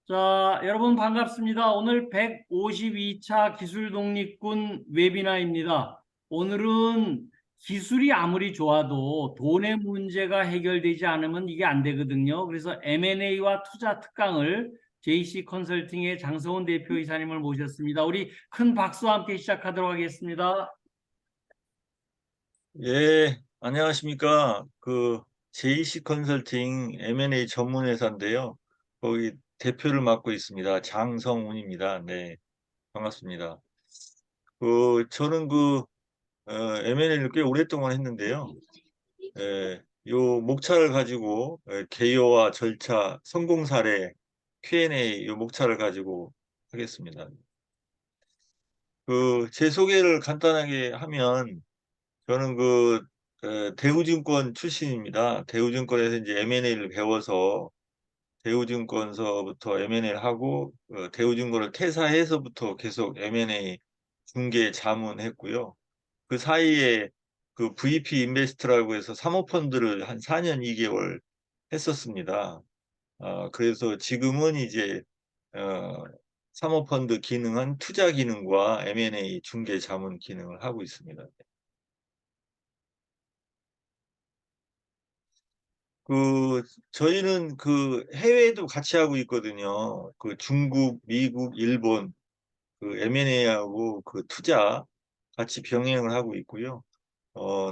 자, 여러분 반갑습니다. 오늘 152차 기술 독립군 웨비나입니다. 오늘은 기술이 아무리 좋아도 돈의 문제가 해결되지 않으면 이게 안 되거든요. 그래서 M&A와 투자 특강을 JC 컨설팅의 장성훈 대표이사님을 모셨습니다. 우리 큰 박수와 함께 시작하도록 하겠습니다. 예, 안녕하십니까. JC 컨설팅 M&A 전문 회사인데요. 거기 대표를 맡고 있습니다. 장성훈입니다. 네, 반갑습니다. 저는 M&A를 꽤 오랫동안 했는데요. 요 목차를 가지고 개요와 절차, 성공 사례, Q&A 요 목차를 가지고 하겠습니다. 제 소개를 간단하게 하면 저는 대우증권 출신입니다. 대우증권에서 이제 M&A를 배워서 대우증권서부터 M&A를 하고 대우증권을 퇴사해서부터 계속 M&A 중개 자문했고요. 그 사이에 그 VP 인베스트라고 해서 사모펀드를 한 4년 2개월 했었습니다. 그래서 지금은 이제 어, 사모펀드 기능은 투자 기능과 M&A 중개 자문 기능을 하고 있습니다. 저희는 해외도 같이 하고 있거든요. 중국, 미국, 일본, M&A하고 투자 같이 병행을 하고 있고요.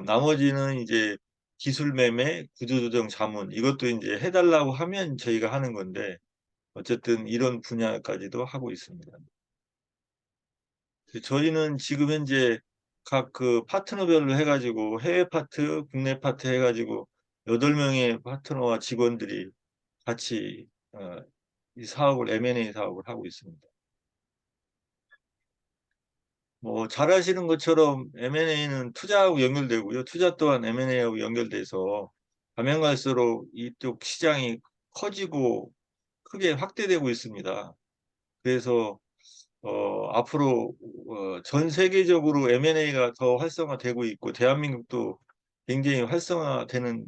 나머지는 이제 기술 매매, 구조조정 자문, 이것도 이제 해달라고 하면 저희가 하는 건데, 어쨌든 이런 분야까지도 하고 있습니다. 저희는 지금 현재 각 파트너별로 해가지고 해외 파트, 국내 파트 해가지고 8명의 파트너와 직원들이 같이 이 사업을 M&A 사업을 하고 있습니다. 뭐 잘 아시는 것처럼 M&A는 투자하고 연결되고요. 투자 또한 M&A하고 연결돼서 가면 갈수록 이쪽 시장이 커지고 크게 확대되고 있습니다. 그래서 앞으로 전 세계적으로 M&A가 더 활성화되고 있고 대한민국도 굉장히 활성화되는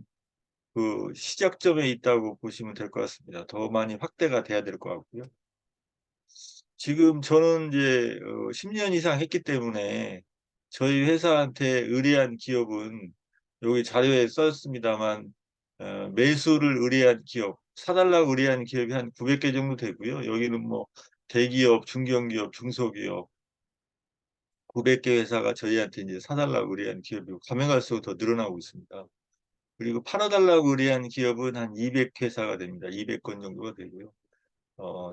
시작점에 있다고 보시면 될 것 같습니다. 더 많이 확대가 돼야 될 것 같고요. 지금 저는 이제 10년 이상 했기 때문에 저희 회사한테 의뢰한 기업은 여기 자료에 썼습니다만 매수를 의뢰한 기업, 사달라고 의뢰한 기업이 한 900개 정도 되고요. 여기는 뭐 대기업, 중견기업, 중소기업 900개 회사가 저희한테 이제 사달라고 의뢰한 기업이고 가면 갈수록 더 늘어나고 있습니다. 그리고 팔아달라고 의뢰한 기업은 한 200회사가 됩니다. 200건 정도가 되고요.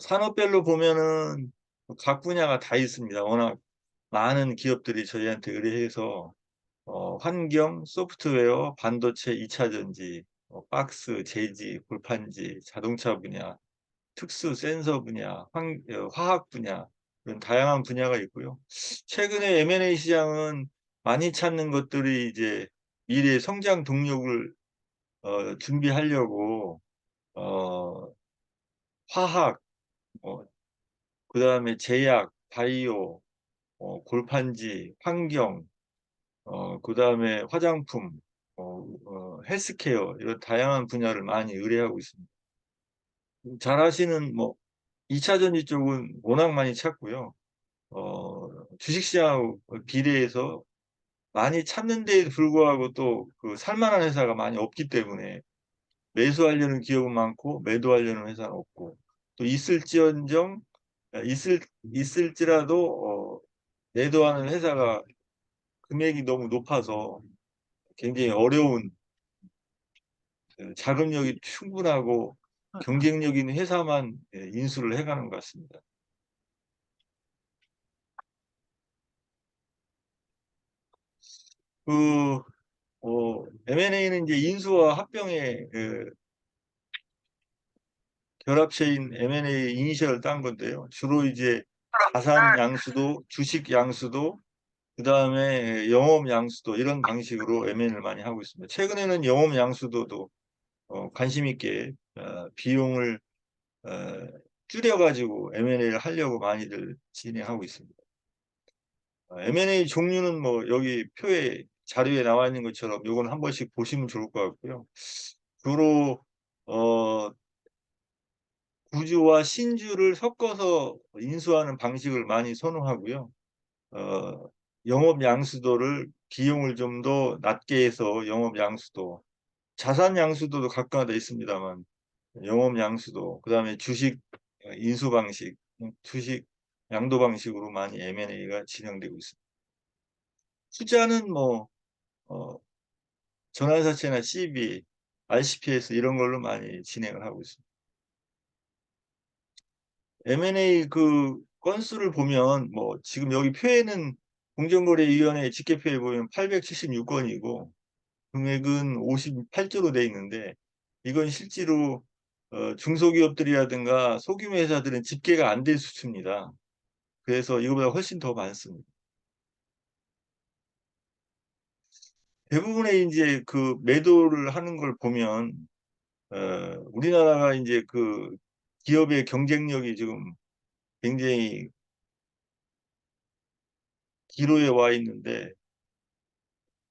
산업별로 보면은 각 분야가 다 있습니다. 워낙 많은 기업들이 저희한테 의뢰해서 환경, 소프트웨어, 반도체, 2차 전지, 박스, 제지, 골판지, 자동차 분야, 특수 센서 분야, 화학 분야 이런 다양한 분야가 있고요. 최근에 M&A 시장은 많이 찾는 것들이 이제 미래 성장 동력을 준비하려고 어, 화학, 그다음에 제약, 바이오, 골판지, 환경, 그다음에 화장품, 헬스케어 이런 다양한 분야를 많이 의뢰하고 있습니다. 잘 아시는 뭐 2차 전지 쪽은 워낙 많이 찾고요. 주식시장하고 비례해서 많이 찾는데도 불구하고 또 살만한 회사가 많이 없기 때문에 매수하려는 기업은 많고 매도하려는 회사는 없고 또 있을지언정 있을지라도 매도하는 회사가 금액이 너무 높아서 굉장히 어려운 자금력이 충분하고 경쟁력 있는 회사만 인수를 해가는 것 같습니다. M&A는 이제 인수와 합병의 결합체인 M&A 이니셜을 딴 건데요. 주로 이제 자산 양수도, 주식 양수도, 그 다음에 영업 양수도 이런 방식으로 M&A를 많이 하고 있습니다. 최근에는 영업 양수도도 관심 있게 비용을 어, 줄여가지고 M&A를 하려고 많이들 진행하고 있습니다. M&A 종류는 뭐 여기 표에 자료에 나와 있는 것처럼 요건 한 번씩 보시면 좋을 것 같고요. 주로 어, 구주와 신주를 섞어서 인수하는 방식을 많이 선호하고요. 어, 영업 양수도를 비용을 좀 더 낮게 해서 영업 양수도, 자산 양수도도 각각마다 있습니다만 영업 양수도, 그다음에 주식 인수 방식, 주식 양도 방식으로 많이 M&A가 진행되고 있습니다. 투자는 뭐 어, 전환사채나 CB, RCPS 이런 걸로 많이 진행을 하고 있습니다. M&A 그 건수를 보면 뭐 지금 여기 표에는 공정거래위원회 집계표에 보면 876건이고 금액은 58조로 돼 있는데 이건 실제로 중소기업들이라든가 소규모 회사들은 집계가 안 될 수치입니다. 그래서 이거보다 훨씬 더 많습니다. 대부분의 이제 그 매도를 하는 걸 보면 우리나라가 이제 그 기업의 경쟁력이 지금 굉장히 기로에 와 있는데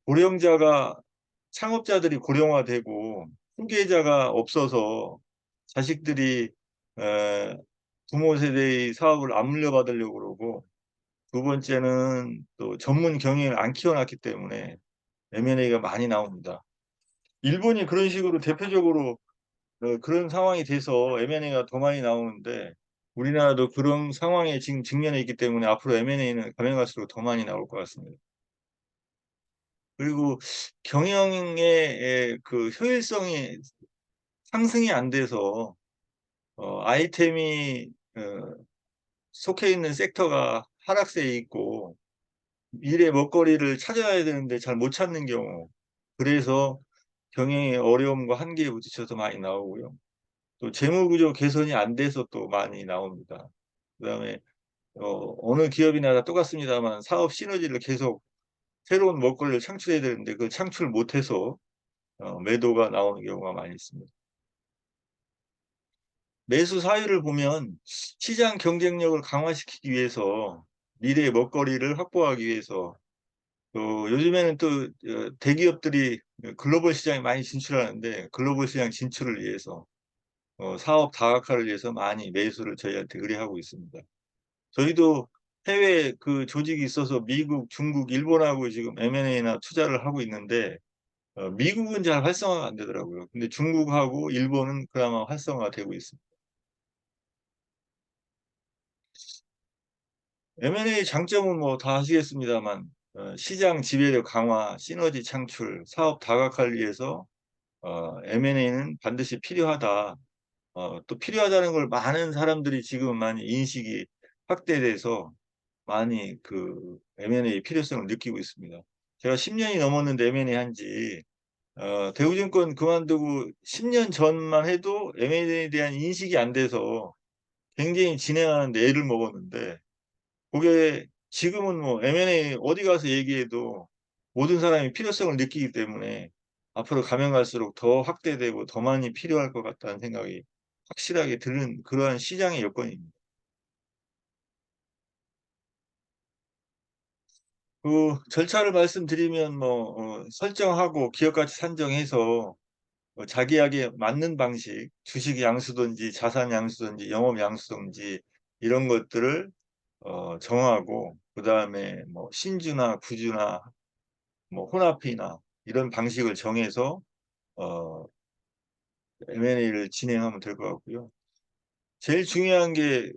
고령자가 창업자들이 고령화되고 후계자가 없어서 자식들이 에, 부모 세대의 사업을 안 물려받으려고 그러고 두 번째는 또 전문 경영을 안 키워놨기 때문에 M&A가 많이 나옵니다. 일본이 그런 식으로 대표적으로 그런 상황이 돼서 M&A가 더 많이 나오는데 우리나라도 그런 상황에 지금 직면해 있기 때문에 앞으로 M&A는 가면 갈수록 더 많이 나올 것 같습니다. 그리고 경영의 그 효율성이 상승이 안 돼서 아이템이 속해 있는 섹터가 하락세에 있고 미래 먹거리를 찾아야 되는데 잘 못 찾는 경우 그래서 경영의 어려움과 한계에 부딪혀서 많이 나오고요. 또 재무구조 개선이 안 돼서 또 많이 나옵니다. 그다음에 어느 기업이나 다 똑같습니다만 사업 시너지를 계속 새로운 먹거리를 창출해야 되는데 그 창출 못해서 매도가 나오는 경우가 많이 있습니다. 매수 사유를 보면 시장 경쟁력을 강화시키기 위해서 미래의 먹거리를 확보하기 위해서 요즘에는 또 대기업들이 글로벌 시장에 많이 진출하는데 글로벌 시장 진출을 위해서 사업 다각화를 위해서 많이 매수를 저희한테 의뢰하고 있습니다. 저희도 해외 그 조직이 있어서 미국, 중국, 일본하고 지금 M&A나 투자를 하고 있는데 미국은 잘 활성화가 안 되더라고요. 근데 중국하고 일본은 그나마 활성화가 되고 있습니다. M&A 장점은 뭐 다 아시겠습니다만 시장 지배력 강화, 시너지 창출, 사업 다각화를 위해서 M&A는 반드시 필요하다. 또 필요하다는 걸 많은 사람들이 지금 많이 인식이 확대돼서 많이 그 M&A 필요성을 느끼고 있습니다. 제가 10년이 넘었는데 M&A 한지 대우증권 그만두고 10년 전만 해도 M&A에 대한 인식이 안 돼서 굉장히 진행하는데 애를 먹었는데 그게 지금은 뭐 M&A 어디 가서 얘기해도 모든 사람이 필요성을 느끼기 때문에 앞으로 가면 갈수록 더 확대되고 더 많이 필요할 것 같다는 생각이 확실하게 드는 그러한 시장의 여건입니다. 그 절차를 말씀드리면 뭐 설정하고 기업가치 산정해서 자기에게 맞는 방식, 주식 양수든지 자산 양수든지 영업 양수든지 이런 것들을 정하고 그다음에 뭐 신주나 구주나 뭐 혼합이나 이런 방식을 정해서 어, M&A를 진행하면 될 것 같고요. 제일 중요한 게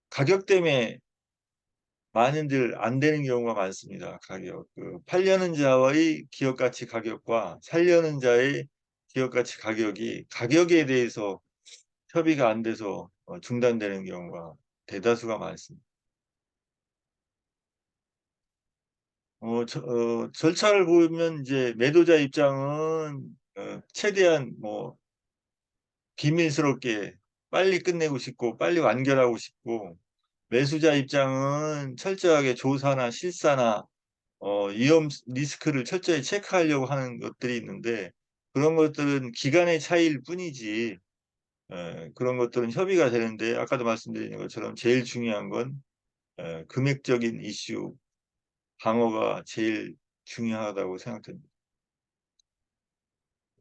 가격 때문에 많이들 안 되는 경우가 많습니다. 가격. 팔려는 자와의 기업 가치 가격과 살려는 자의 기업 가치 가격이 가격에 대해서 협의가 안 돼서 중단되는 경우가 대다수가 많습니다. 절차를 보면 이제 매도자 입장은 최대한 뭐 비밀스럽게 빨리 끝내고 싶고 빨리 완결하고 싶고 매수자 입장은 철저하게 조사나 실사나 위험 리스크를 철저히 체크하려고 하는 것들이 있는데 그런 것들은 기간의 차이일 뿐이지 그런 것들은 협의가 되는데 아까도 말씀드린 것처럼 제일 중요한 건 금액적인 이슈 방어가 제일 중요하다고 생각됩니다.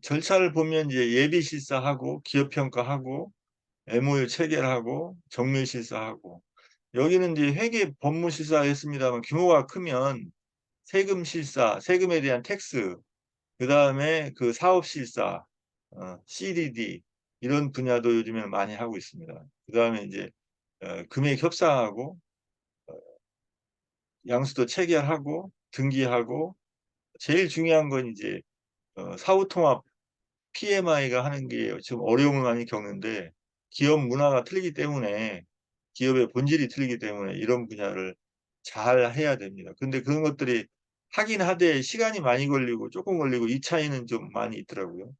절차를 보면 이제 예비 실사하고 기업 평가하고 MOU 체결하고 정밀 실사하고 여기는 이제 회계 법무 실사 했습니다만 규모가 크면 세금 실사, 세금에 대한 텍스, 그 다음에 그 사업 실사, CDD 이런 분야도 요즘에는 많이 하고 있습니다. 그 다음에 이제 금액 협상하고 양수도 체결하고 등기하고 제일 중요한 건 이제 사후통합 PMI가 하는 게 좀 어려움을 많이 겪는데 기업 문화가 틀리기 때문에 기업의 본질이 틀리기 때문에 이런 분야를 잘 해야 됩니다. 근데 그런 것들이 하긴 하되 시간이 많이 걸리고 조금 걸리고 이 차이는 좀 많이 있더라고요.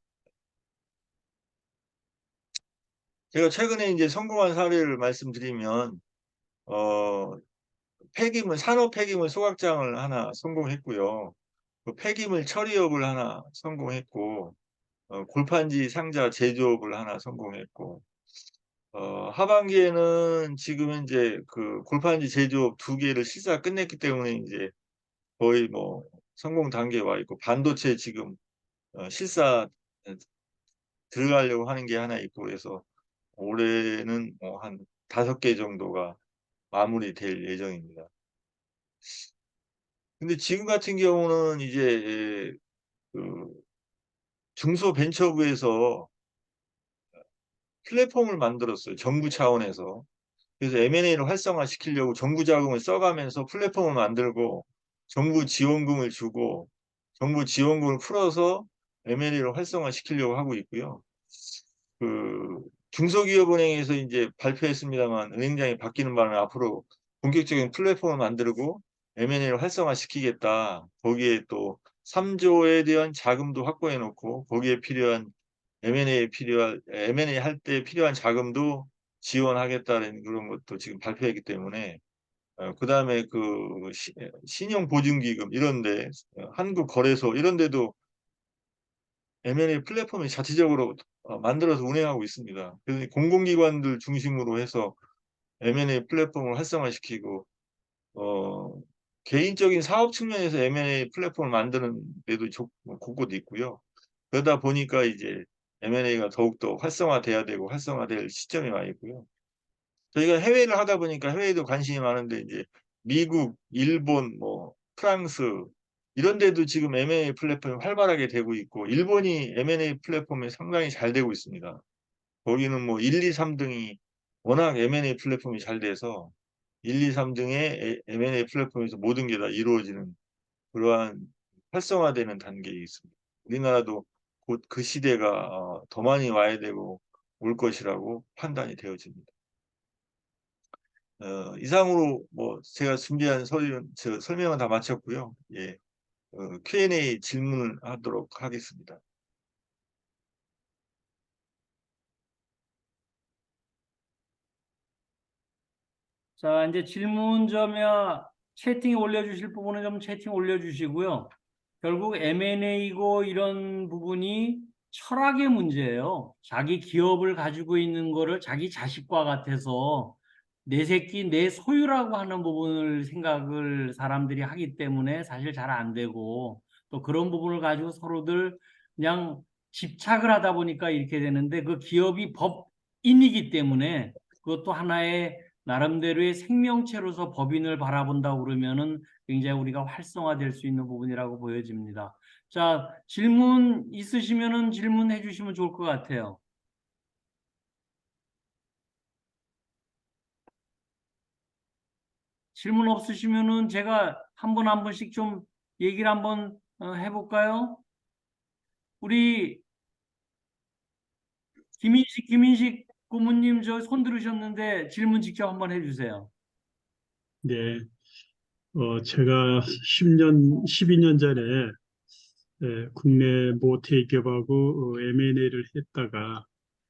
제가 최근에 이제 성공한 사례를 말씀드리면 어, 산업 폐기물 소각장을 하나 성공했고요. 그 폐기물 처리업을 하나 성공했고 골판지 상자 제조업을 하나 성공했고 하반기에는 지금 현재 그 골판지 제조업 두 개를 실사 끝냈기 때문에 이제 거의 뭐 성공 단계에 와 있고 반도체 지금 실사 들어가려고 하는 게 하나 있고 그래서 올해는 뭐한 5개 정도가 마무리될 예정입니다. 근데 지금 같은 경우는 이제 그 중소벤처부에서 플랫폼을 만들었어요. 정부 차원에서. 그래서 M&A를 활성화시키려고 정부 자금을 써가면서 플랫폼을 만들고 정부 지원금을 주고 정부 지원금을 풀어서 M&A를 활성화시키려고 하고 있고요. 그 중소기업은행에서 이제 발표했습니다만 은행장이 바뀌는 바람에 앞으로 본격적인 플랫폼을 만들고 M&A를 활성화시키겠다. 거기에 또 3조에 대한 자금도 확보해 놓고 거기에 필요한 M&A 할 때 필요한 자금도 지원하겠다는 그런 것도 지금 발표했기 때문에 그다음에 그 신용보증기금 이런데 한국거래소 이런데도 M&A 플랫폼이 자체적으로 만들어서 운행하고 있습니다. 그래서 공공기관들 중심으로 해서 M&A 플랫폼을 활성화시키고 어, 개인적인 사업 측면에서 M&A 플랫폼을 만드는 데도 곳곳 있고요. 그러다 보니까 이제 M&A가 더욱더 활성화돼야 되고 활성화될 시점이 와 있고요. 저희가 해외를 하다 보니까 해외에도 관심이 많은데 이제 미국, 일본, 뭐 프랑스 이런 데도 지금 M&A 플랫폼이 활발하게 되고 있고 일본이 M&A 플랫폼이 상당히 잘 되고 있습니다. 거기는 뭐 1, 2, 3등이 워낙 M&A 플랫폼이 잘 돼서 1, 2, 3등의 M&A 플랫폼에서 모든 게 다 이루어지는 그러한 활성화되는 단계에 있습니다. 우리나라도 곧 그 시대가 더 많이 와야 되고 올 것이라고 판단이 되어집니다. 이상으로 뭐 제가 준비한 설명은 다 마쳤고요. 예, Q&A 질문을 하도록 하겠습니다. 자, 이제 질문 점야 채팅에 올려주실 부분은 좀 채팅 올려주시고요. 결국 M&A고 이런 부분이 철학의 문제예요. 자기 기업을 가지고 있는 거를 자기 자식과 같아서 내 새끼, 내 소유라고 하는 부분을 생각을 사람들이 하기 때문에 사실 잘 안 되고 또 그런 부분을 가지고 서로들 그냥 집착을 하다 보니까 이렇게 되는데 그 기업이 법인이기 때문에 그것도 하나의 나름대로의 생명체로서 법인을 바라본다고 그러면은 굉장히 우리가 활성화될 수 있는 부분이라고 보여집니다. 자, 질문 있으시면은 질문해 주시면 좋을 것 같아요. 질문 없으시면은 제가 한 분 한 분씩 좀 얘기를 한번 해볼까요? 우리 김인식 고모님 저 손 들으셨는데 질문 직접 한번 해주세요. 네, 제가 10년, 12년 전에 국내 모 대기업하고 M&A를 했다가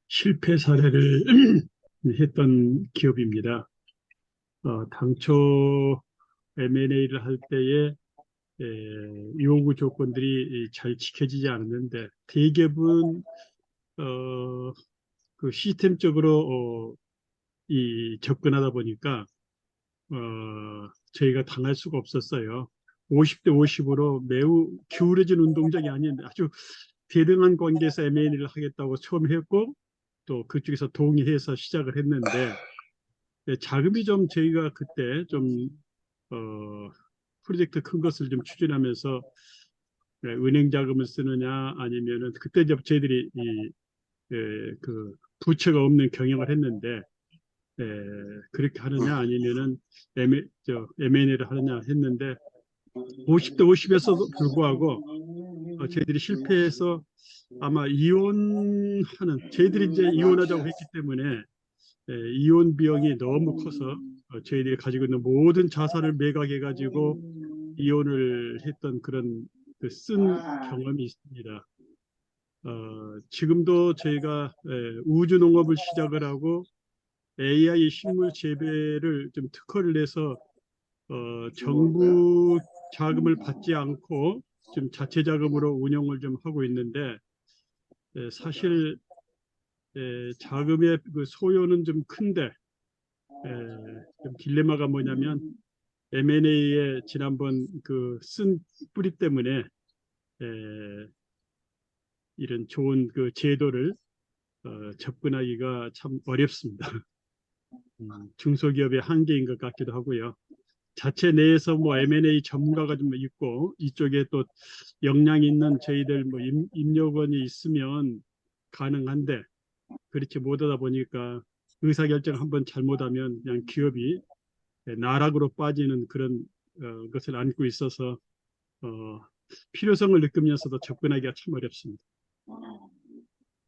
실패 사례를 했던 기업입니다. 당초 M&A를 할 때에 요구 조건들이 잘 지켜지지 않았는데 대기업은 그 시스템적으로 접근하다 보니까 저희가 당할 수가 없었어요. 50대 50으로 매우 기울어진 운동장이 아닌 아주 대등한 관계에서 M&A를 하겠다고 처음 했고 또 그쪽에서 동의해서 시작을 했는데 자금이 좀 저희가 그때 좀 프로젝트 큰 것을 좀 추진하면서 은행 자금을 쓰느냐 아니면은 그때 이제 저희들이 그 부채가 없는 경영을 했는데 그렇게 하느냐 아니면은 M&A를 하느냐 했는데 50대 50에서도 불구하고 저희들이 실패해서 아마 저희들이 이제 이혼하자고 했기 때문에 이혼 비용이 너무 커서 저희들이 가지고 있는 모든 자산을 매각해 가지고 이혼을 했던 그런 쓴 경험이 있습니다. 지금도 저희가 우주 농업을 시작을 하고 AI 식물 재배를 좀 특허를 내서 정부 자금을 받지 않고 좀 자체 자금으로 운영을 좀 하고 있는데 사실 자금의 그 소요는 좀 큰데 좀 딜레마가 뭐냐면 M&A의 지난번 그 쓴 뿌리 때문에 이런 좋은 그 제도를 접근하기가 참 어렵습니다. 중소기업의 한계인 것 같기도 하고요. 자체 내에서 뭐 M&A 전문가가 좀 있고 이쪽에 또 역량 있는 저희들 뭐 인력원이 있으면 가능한데 그렇지 못하다 보니까 의사결정 한번 잘못하면 그냥 기업이 나락으로 빠지는 그런 것을 안고 있어서 필요성을 느끼면서도 접근하기가 참 어렵습니다.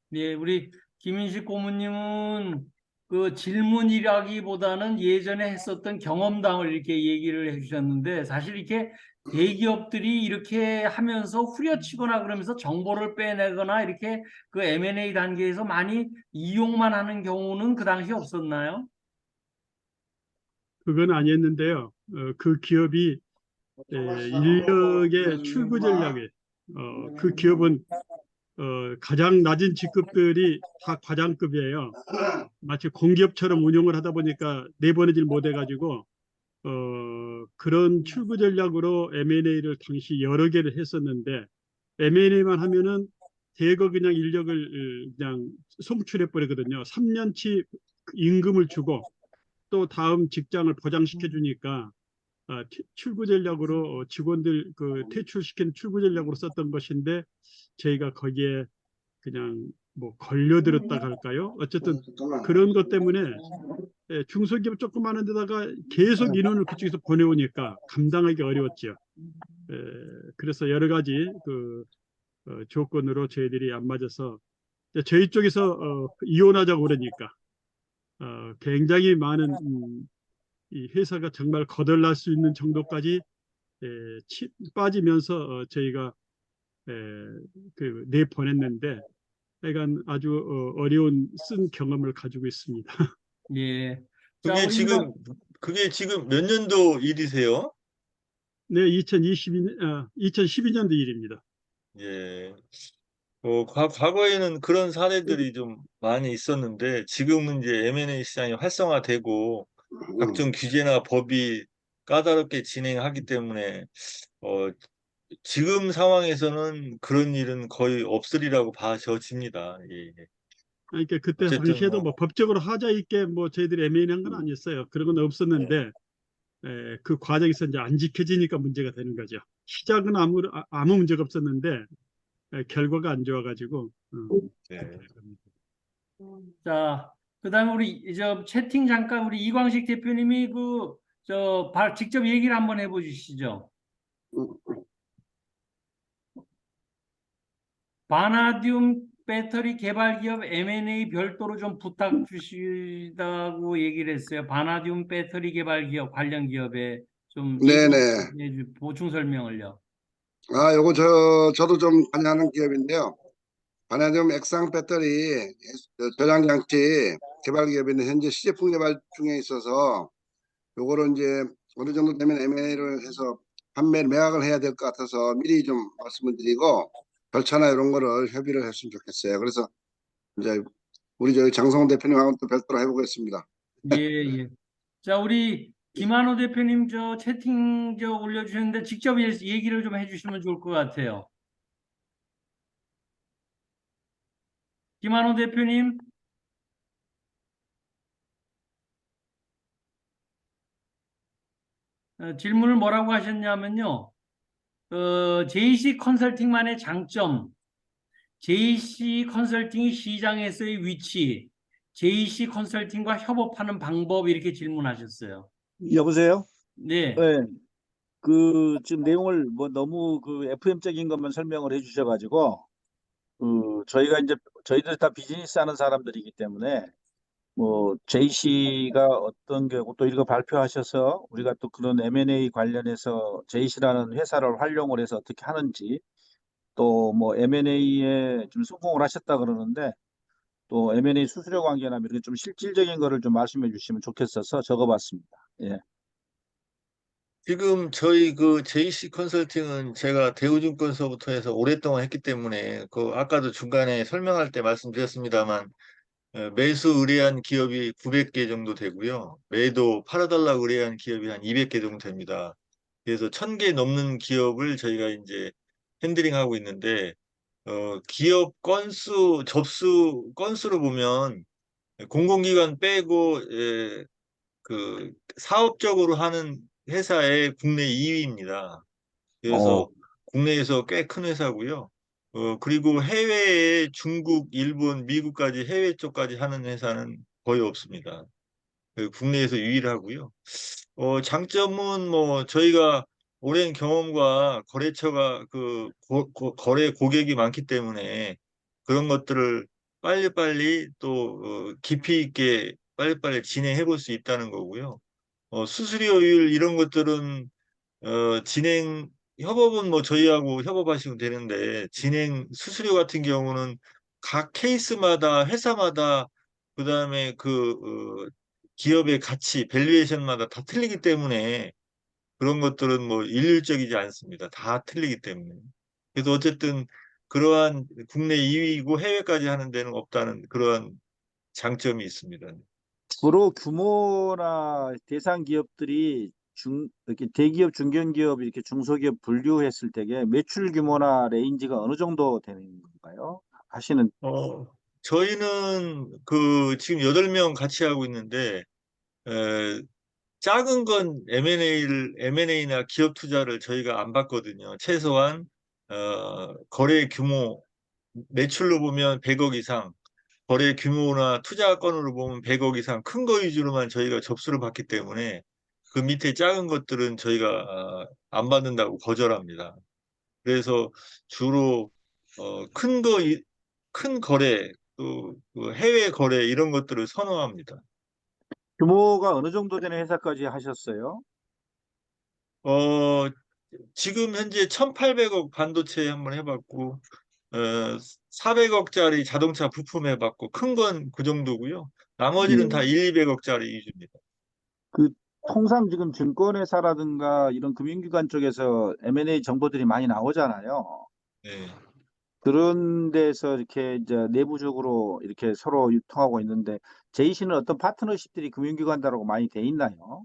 네, 우리 김인식 고문님은 그 질문이라기보다는 예전에 했었던 경험담을 이렇게 얘기를 해주셨는데 사실 이렇게 대기업들이 이렇게 하면서 후려치거나 그러면서 정보를 빼내거나 이렇게 그 M&A 단계에서 많이 이용만 하는 경우는 그 당시 없었나요? 그건 아니었는데요. 그 기업이 인력의 출구 전략에 그 기업은 가장 낮은 직급들이 다 과장급이에요. 마치 공기업처럼 운영을 하다 보니까 내보내질 못해가지고 그런 출구 전략으로 M&A를 당시 여러 개를 했었는데 M&A만 하면은 대거 그냥 인력을 그냥 송출해 버리거든요. 3년치 임금을 주고 또 다음 직장을 보장시켜 주니까 출구 전략으로 직원들 그 퇴출시키는 출구 전략으로 썼던 것인데 저희가 거기에 그냥 뭐 걸려들었다 할까요? 어쨌든 그런 것 때문에 중소기업 조그마한 데다가 계속 인원을 그쪽에서 보내오니까 감당하기 어려웠죠. 그래서 여러 가지 그 조건으로 저희들이 안 맞아서 저희 쪽에서 이혼하자고 그러니까 굉장히 많은 이 회사가 정말 거덜날 수 있는 정도까지 빠지면서 저희가 내보냈는데 하여간 아주 어려운 쓴 경험을 가지고 있습니다. 예. 자, 그게 우리 지금 그게 지금 몇 년도 일이세요? 네, 2012년도 일입니다. 예. 과거에는 그런 사례들이 좀 많이 있었는데 지금은 이제 M&A 시장이 활성화되고 각종 규제나 법이 까다롭게 진행하기 때문에 어, 지금 상황에서는 그런 일은 거의 없으리라고 봐져집니다. 예. 예. 그러니까 그때 어쨌든 당시에도 뭐 뭐 법적으로 하자 있게 뭐 저희들이 애매한 건 아니었어요. 그런 건 없었는데 그 과정에서 이제 안 지켜지니까 문제가 되는 거죠. 시작은 아무 문제가 없었는데 결과가 안 좋아가지고 네. 그렇게 된 겁니다. 자, 그다음에 우리 채팅 잠깐 우리 이광식 대표님이 직접 얘기를 한번 해보시죠. 바나듐 배터리 개발 기업 M&A 별도로 좀 부탁 주시다고 얘기를 했어요. 바나듐 배터리 개발 기업 관련 기업에 좀 네네. 보충 설명을요. 요거 저도 좀 관여하는 기업인데요. 바나듐 액상 배터리 저장 장치 개발 기업인데 현재 시제품 개발 중에 있어서 요거를 이제 어느 정도 되면 M&A를 해서 매각을 해야 될 것 같아서 미리 좀 말씀을 드리고 절차나 이런 거를 협의를 했으면 좋겠어요. 그래서 이제 우리 저희 장성훈 대표님하고 또 별도로 해보겠습니다. 예, 예. 자, 우리 김한호 대표님 채팅 올려주셨는데 직접 얘기를 좀 해주시면 좋을 것 같아요. 김한호 대표님. 질문을 뭐라고 하셨냐면요. JC 컨설팅만의 장점, JC 컨설팅이 시장에서의 위치, JC 컨설팅과 협업하는 방법 이렇게 질문하셨어요. 여보세요? 네, 네. 지금 내용을 뭐 너무 FM적인 것만 설명을 해주셔가지고, 저희들 다 비즈니스 하는 사람들이기 때문에, 뭐, JC가 어떤 경우 또 이거 발표하셔서 우리가 또 그런 M&A 관련해서 JC라는 회사를 활용을 해서 어떻게 하는지, 또 뭐 M&A에 좀 성공을 하셨다 그러는데, 또 M&A 수수료 관계나 이렇게 좀 실질적인 거를 좀 말씀해 주시면 좋겠어서 적어봤습니다. 예. 지금 저희 그 JC 컨설팅은 제가 대우증권서부터 해서 오랫동안 했기 때문에 그 아까도 중간에 설명할 때 말씀드렸습니다만 매수 의뢰한 기업이 900개 정도 되고요. 매도 팔아달라고 의뢰한 기업이 한 200개 정도 됩니다. 그래서 1000개 넘는 기업을 저희가 이제 핸들링하고 있는데 기업 건수, 접수 건수로 보면 공공기관 빼고 사업적으로 하는 회사의 국내 2위입니다. 어, 그래서 국내에서 꽤 큰 회사고요. 그리고 해외에 중국, 일본, 미국까지 해외 쪽까지 하는 회사는 거의 없습니다. 국내에서 유일하고요. 장점은 뭐 저희가 오랜 경험과 거래처가 거래 고객이 많기 때문에 그런 것들을 빨리빨리 또 깊이 있게 빨리빨리 진행해 볼 수 있다는 거고요. 수수료율 이런 것들은 협업은 뭐 저희하고 협업하시면 되는데 진행 수수료 같은 경우는 각 케이스마다 회사마다 그다음에 기업의 가치, 밸류에이션마다 다 틀리기 때문에 그런 것들은 뭐 일률적이지 않습니다. 다 틀리기 때문에. 그래서 어쨌든 그러한 국내 2위이고 해외까지 하는 데는 없다는 그러한 장점이 있습니다. 주로 규모나 대상 기업들이 이렇게 대기업, 중견기업, 이렇게 중소기업 분류했을 때에 매출 규모나 레인지가 어느 정도 되는 건가요? 하시는, 어, 저희는 지금 8명 같이 하고 있는데 에, 작은 건 M&A나 기업 투자를 저희가 안 받거든요. 최소한 거래 규모 매출로 보면 100억 이상, 거래 규모나 투자 건으로 보면 100억 이상 큰 거 위주로만 저희가 접수를 받기 때문에 그 밑에 작은 것들은 저희가 안 받는다고 거절합니다. 그래서 주로 큰 큰 거래, 또그 해외 거래 이런 것들을 선호합니다. 규모가 어느 정도 되는 회사까지 하셨어요? 어, 지금 현재 1,800억 반도체 한번 해봤고, 400억짜리 자동차 부품 해봤고, 큰 건 그 정도고요. 나머지는 다 예. 1, 200억짜리 위주입니다. 그 통상 지금 증권회사라든가 이런 금융기관 쪽에서 M&A 정보들이 많이 나오잖아요. 네. 그런 데서 이렇게 이제 내부적으로 이렇게 서로 유통하고 있는데, 제이시는 어떤 파트너십들이 금융기관들하고 많이 돼 있나요?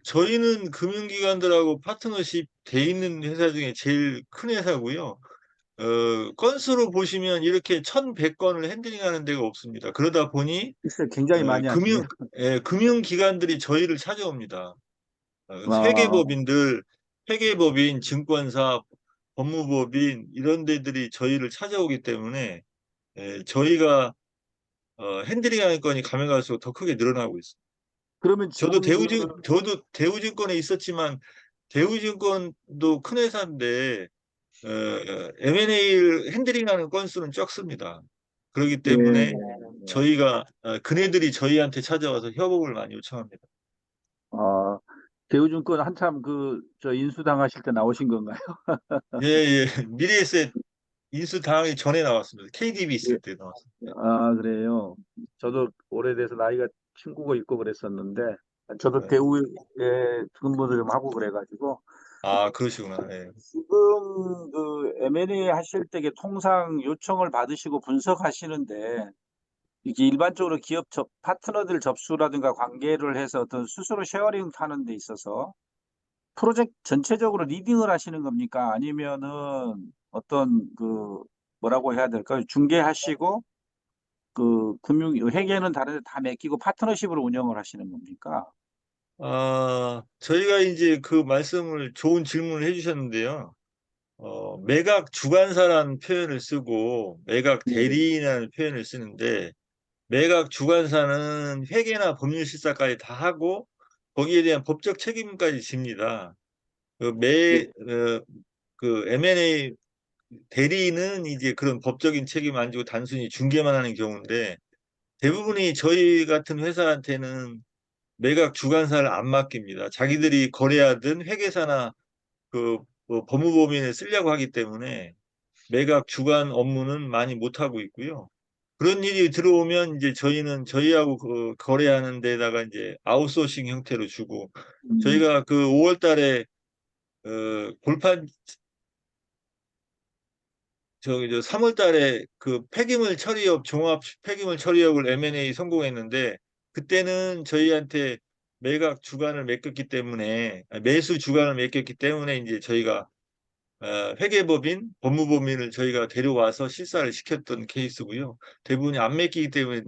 저희는 금융기관들하고 파트너십 돼 있는 회사 중에 제일 큰 회사고요. 건수로 보시면 이렇게 1,100건을 핸들링하는 데가 없습니다. 그러다 보니 글쎄, 굉장히 어, 많이 하시네요. 금융 금융기관들이 저희를 찾아옵니다. 아, 회계법인, 증권사, 법무법인 이런 데들이 저희를 찾아오기 때문에 저희가 핸들링하는 건이 가면 갈수록 더 크게 늘어나고 있습니다. 그러면 지금 저도 대우증권에 있었지만 대우증권도 큰 회사인데 M&A를 핸들링하는 건수는 적습니다. 그렇기 예, 때문에 저희가 그네들이 저희한테 찾아와서 협업을 많이 요청합니다. 아, 대우증권 한참 저 인수당하실 때 나오신 건가요? 예, 예. 미래에셋 인수 당하기 전에 나왔습니다. KDB 예. 있을 때 나왔습니다. 아, 그래요. 저도 오래돼서 나이가 친구가 있고 그랬었는데, 저도 네. 대우에 근무도 좀 하고 그래가지고, 그러시구나. 예. 지금 M&A 하실 때 통상 요청을 받으시고 분석하시는데, 이게 일반적으로 파트너들 접수라든가 관계를 해서 어떤 스스로 쉐어링 하는 데 있어서 프로젝트 전체적으로 리딩을 하시는 겁니까? 아니면은 어떤 뭐라고 해야 될까요? 중개하시고 회계는 다른데 다 맡기고 파트너십으로 운영을 하시는 겁니까? 저희가 이제 그 말씀을 좋은 질문을 해주셨는데요. 매각 주관사라는 표현을 쓰고 매각 대리인이라는 표현을 쓰는데 매각 주관사는 회계나 법률실사까지 다 하고 거기에 대한 법적 책임까지 집니다. 그 M&A 대리인은 이제 그런 법적인 책임 안 지고 단순히 중개만 하는 경우인데 대부분이 저희 같은 회사한테는 매각 주관사를 안 맡깁니다. 자기들이 거래하든 회계사나 뭐 법무법인을 쓰려고 하기 때문에 매각 주관 업무는 많이 못 하고 있고요. 그런 일이 들어오면 이제 저희는 저희하고 그 거래하는 데다가 이제 아웃소싱 형태로 주고 저희가 그 5월 달에 골판 저 3월 달에 그 폐기물 처리업 종합 폐기물 처리업을 M&A 성공했는데 그때는 저희한테 매각 주관을 맡겼기 때문에 매수 주관을 맡겼기 때문에 이제 저희가 회계법인, 법무법인을 저희가 데려와서 실사를 시켰던 케이스고요. 대부분이 안 맡기기 때문에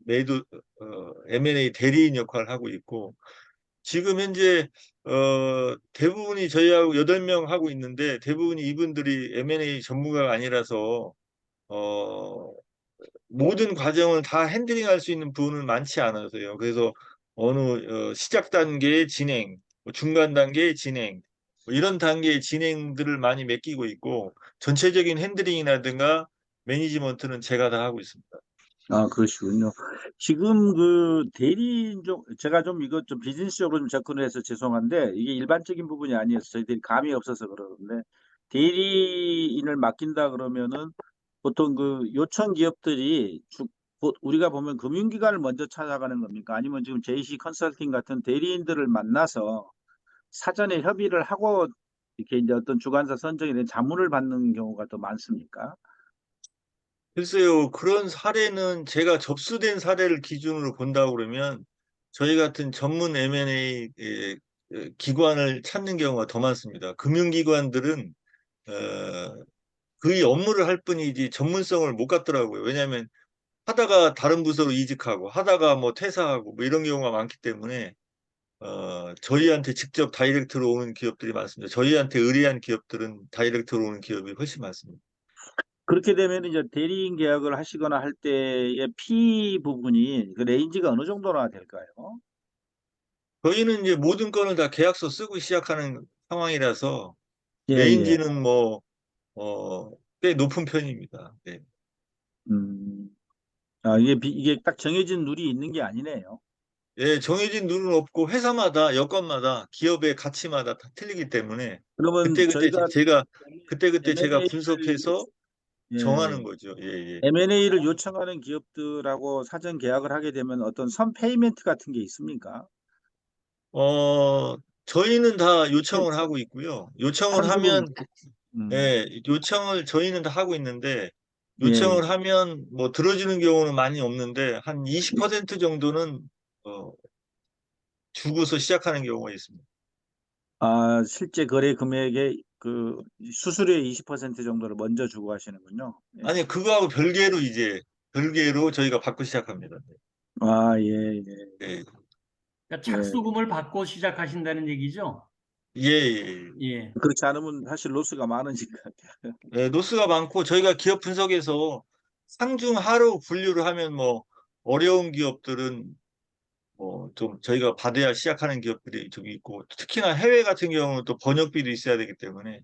매도 M&A 대리인 역할을 하고 있고 지금 현재 대부분이 저희하고 8명 하고 있는데 대부분이 이분들이 M&A 전문가가 아니라서 어, 모든 과정을 다 핸들링할 수 있는 분은 많지 않아서요. 그래서 어느 시작 단계의 진행, 뭐 중간 단계의 진행, 뭐 이런 단계의 진행들을 많이 맡기고 있고 전체적인 핸들링이라든가 매니지먼트는 제가 다 하고 있습니다. 아, 그러시군요. 지금 그 대리인 제가 좀 이거 좀 비즈니스적으로 좀 접근을 해서 죄송한데, 이게 일반적인 부분이 아니어서 저희들이 감이 없어서 그러는데, 대리인을 맡긴다 그러면은 보통 그 요청 기업들이 우리가 보면 금융기관을 먼저 찾아가는 겁니까? 아니면 지금 JC 컨설팅 같은 대리인들을 만나서 사전에 협의를 하고 이렇게 이제 어떤 주관사 선정에 대한 자문을 받는 경우가 더 많습니까? 글쎄요, 그런 사례는 제가 접수된 사례를 기준으로 본다고 그러면 저희 같은 전문 M&A 기관을 찾는 경우가 더 많습니다. 금융기관들은 그 업무를 할 뿐이지 전문성을 못 갖더라고요. 왜냐하면 하다가 다른 부서로 이직하고 하다가 뭐 퇴사하고 뭐 이런 경우가 많기 때문에 저희한테 직접 다이렉트로 오는 기업들이 많습니다. 저희한테 의뢰한 기업들은 다이렉트로 오는 기업이 훨씬 많습니다. 그렇게 되면 이제 대리인 계약을 하시거나 할 때의 피 부분이 그 레인지가 어느 정도나 될까요? 저희는 이제 모든 건을 다 계약서 쓰고 시작하는 상황이라서 예, 예. 레인지는 뭐 꽤 높은 편입니다. 네. 음, 이게 딱 정해진 룰이 있는 게 아니네요. 예, 정해진 룰은 없고 회사마다 여건마다 기업의 가치마다 다 틀리기 때문에 그러면 저희가 그때그때 제가 M&A를 분석해서 정하는 예, 거죠. 예, 예. M&A를 요청하는 기업들하고 사전 계약을 하게 되면 어떤 선페이멘트 같은 게 있습니까? 어, 저희는 다 요청을 하고 있고요. 요청을 환수금, 하면, 음, 예, 요청을 저희는 다 하고 있는데, 예, 예. 요청을 하면 뭐 들어주는 경우는 많이 없는데, 한 20% 정도는, 어, 주고서 시작하는 경우가 있습니다. 실제 거래 금액의 그 수수료의 20% 정도를 먼저 주고 하시는군요. 예. 아니, 그거하고 별개로 별개로 저희가 받고 시작합니다. 예, 예, 예, 그러니까 예. 착수금을 받고 시작하신다는 얘기죠? 예, 예. 예. 그렇지 않으면 사실 로스가 많으니까. 예, 노스가 많고, 저희가 기업 분석에서 상중 하로 분류를 하면 뭐, 어려운 기업들은 좀 저희가 받아야 시작하는 기업들이 좀 있고 특히나 해외 같은 경우는 또 번역비도 있어야 되기 때문에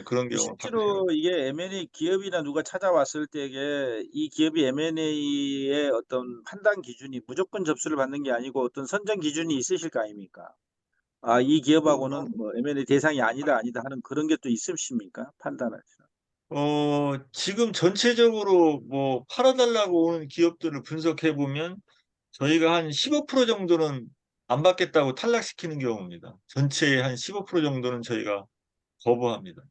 그런 경우는 받고 실제로 시작합니다. 이게 M&A 기업이나 누가 찾아왔을 때에 이 기업이 M&A의 어떤 판단 기준이 무조건 접수를 받는 게 아니고 어떤 선정 기준이 있으실 거 아닙니까? 이 기업하고는 뭐 M&A 대상이 아니다 하는 그런 게 또 있으십니까? 판단할 때. 지금 전체적으로 뭐 팔아달라고 오는 기업들을 분석해 보면 저희가 한 15% 정도는 안 받겠다고 탈락시키는 경우입니다. 전체의 한 15% 정도는 저희가 거부합니다.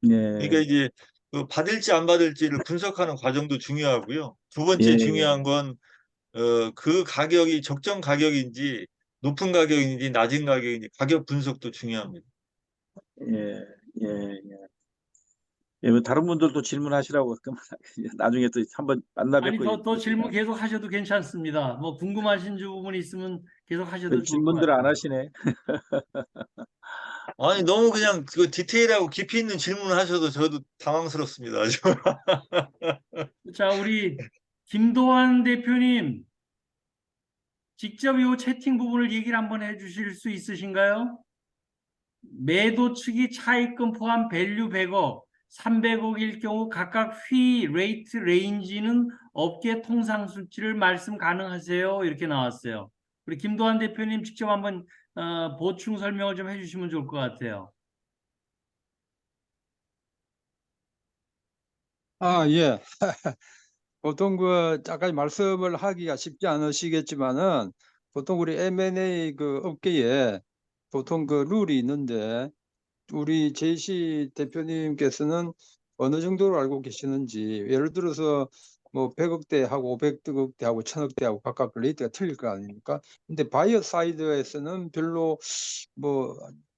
그러니까 예, 이제 그 받을지 안 받을지를 분석하는 과정도 중요하고요. 두 예, 번째 예, 중요한 건 그 가격이 적정 가격인지 높은 가격인지 낮은 가격인지 가격 분석도 중요합니다. 예, 예, 예. 예, 뭐 다른 분들도 질문하시라고 그러면 나중에 또 한번 만나 아니, 뵙고 더 질문 얘기합시다. 계속 하셔도 괜찮습니다. 뭐 궁금하신 부분이 있으면 계속 하셔도 좋을 것 질문들 안 같아요. 하시네. 아니, 너무 그냥 그 디테일하고 깊이 있는 질문을 하셔도 저도 당황스럽습니다. 지금. 자, 우리 김도환 대표님, 직접 이 채팅 부분을 얘기를 한번 해주실 수 있으신가요? 매도 측이 차입금 포함 밸류 100억, 300억일 경우 각각 휘 레이트 레인지는 업계 통상 수치를 말씀 가능하세요? 이렇게 나왔어요. 우리 김도환 대표님 직접 한번 보충 설명을 좀 해주시면 좋을 것 같아요. 아, 예. 보통 그 아까 말씀을 하기가 쉽지 않으시겠지만은 보통 우리 M&A 그 업계에 보통 그 룰이 있는데 우리 제이씨 대표님께서는 어느 정도로 알고 계시는지 예를 들어서 뭐 100억대하고 500억대하고 1000억대하고 각각 레이트가 틀릴 거 아닙니까? 근데 바이어 사이드에서는 별로 뭐